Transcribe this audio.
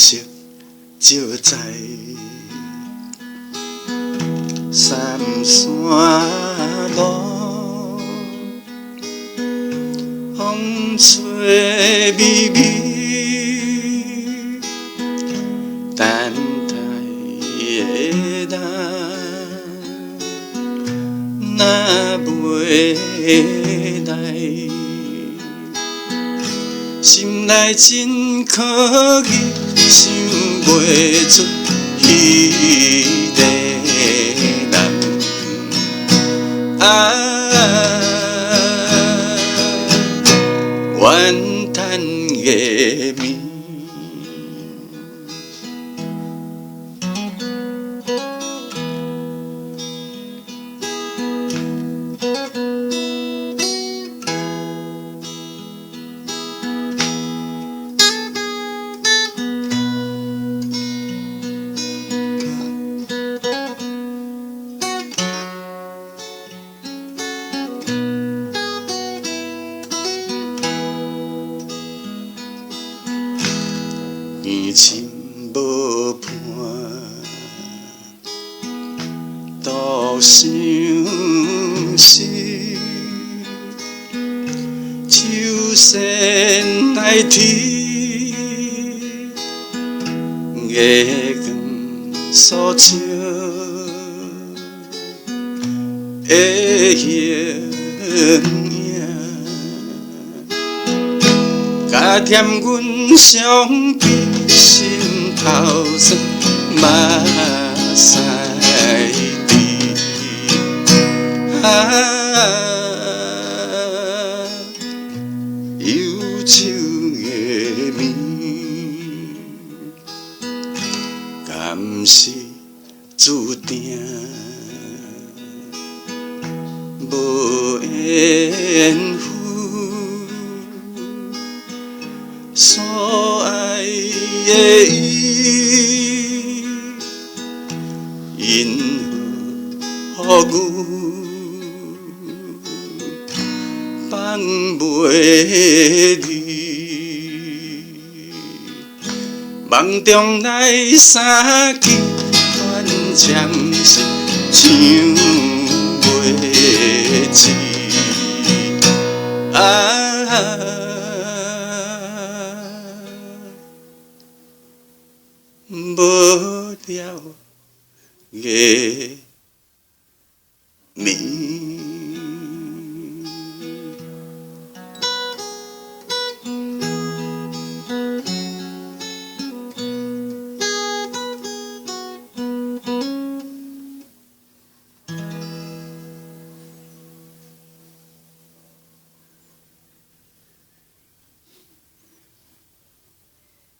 色照在三山路，风吹微微，等待的人哪袂来，心内真可疑，想袂出彼个人。怨叹月暝。缘深无伴，独相思。秋蟬哀啼，月光所照的形影。加添阮伤悲，心头酸目屎滴。忧愁月暝，敢是注定无缘分？所爱的伊，因何予阮放袂离？梦中来相见，断肠诗唱袂止。無聊月暝。